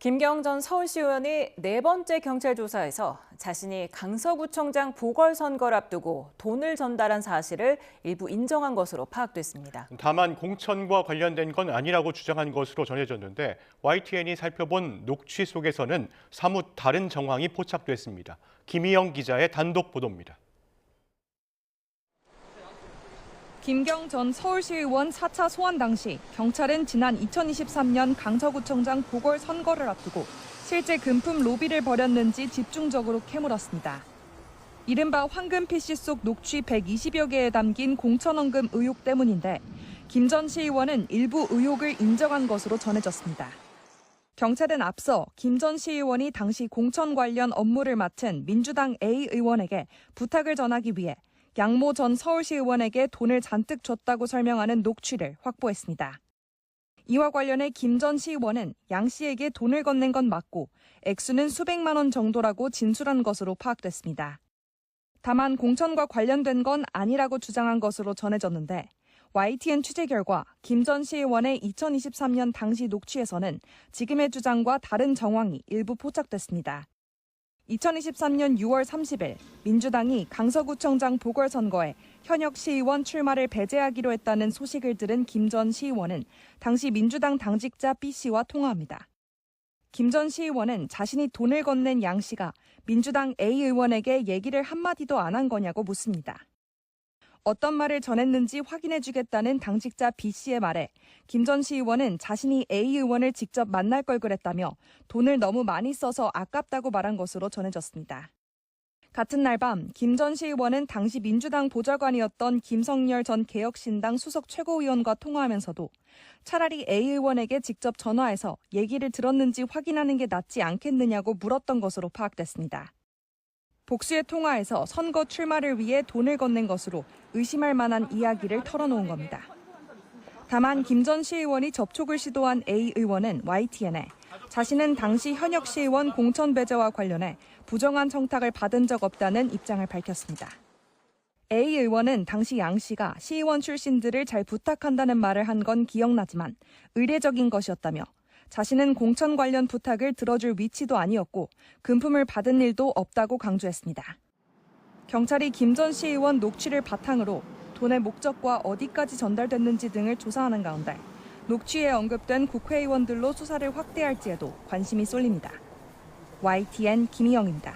김경 전 서울시의원이 네 번째 경찰 조사에서 자신이 강서구청장 보궐선거를 앞두고 돈을 전달한 사실을 일부 인정한 것으로 파악됐습니다. 다만 공천과 관련된 건 아니라고 주장한 것으로 전해졌는데 YTN이 살펴본 녹취 속에서는 사뭇 다른 정황이 포착됐습니다. 김희영 기자의 단독 보도입니다. 김경 전 서울시의원 4차 소환 당시 경찰은 지난 2023년 강서구청장 보궐선거를 앞두고 실제 금품 로비를 벌였는지 집중적으로 캐물었습니다. 이른바 황금 PC 속 녹취 120여 개에 담긴 공천원금 의혹 때문인데 김 전 시의원은 일부 의혹을 인정한 것으로 전해졌습니다. 경찰은 앞서 김 전 시의원이 당시 공천 관련 업무를 맡은 민주당 A 의원에게 부탁을 전하기 위해 양모 전 서울시의원에게 돈을 잔뜩 줬다고 설명하는 녹취를 확보했습니다. 이와 관련해 김 전 시의원은 양 씨에게 돈을 건넨 건 맞고 액수는 수백만 원 정도라고 진술한 것으로 파악됐습니다. 다만 공천과 관련된 건 아니라고 주장한 것으로 전해졌는데 YTN 취재 결과 김 전 시의원의 2023년 당시 녹취에서는 지금의 주장과 다른 정황이 일부 포착됐습니다. 2023년 6월 30일 민주당이 강서구청장 보궐선거에 현역 시의원 출마를 배제하기로 했다는 소식을 들은 김 전 시의원은 당시 민주당 당직자 B 씨와 통화합니다. 김 전 시의원은 자신이 돈을 건넨 양 씨가 민주당 A 의원에게 얘기를 한마디도 안 한 거냐고 묻습니다. 어떤 말을 전했는지 확인해주겠다는 당직자 B 씨의 말에 김 전 시의원은 자신이 A 의원을 직접 만날 걸 그랬다며 돈을 너무 많이 써서 아깝다고 말한 것으로 전해졌습니다. 같은 날 밤 김 전 시의원은 당시 민주당 보좌관이었던 김성열 전 개혁신당 수석 최고위원과 통화하면서도 차라리 A 의원에게 직접 전화해서 얘기를 들었는지 확인하는 게 낫지 않겠느냐고 물었던 것으로 파악됐습니다. 복수의 통화에서 선거 출마를 위해 돈을 건넨 것으로 의심할 만한 이야기를 털어놓은 겁니다. 다만 김 전 시의원이 접촉을 시도한 A 의원은 YTN에 자신은 당시 현역 시의원 공천 배제와 관련해 부정한 청탁을 받은 적 없다는 입장을 밝혔습니다. A 의원은 당시 양 씨가 시의원 출신들을 잘 부탁한다는 말을 한 건 기억나지만 의례적인 것이었다며 자신은 공천 관련 부탁을 들어줄 위치도 아니었고 금품을 받은 일도 없다고 강조했습니다. 경찰이 김 전 시의원 녹취를 바탕으로 돈의 목적과 어디까지 전달됐는지 등을 조사하는 가운데 녹취에 언급된 국회의원들로 수사를 확대할지에도 관심이 쏠립니다. YTN 김희영입니다.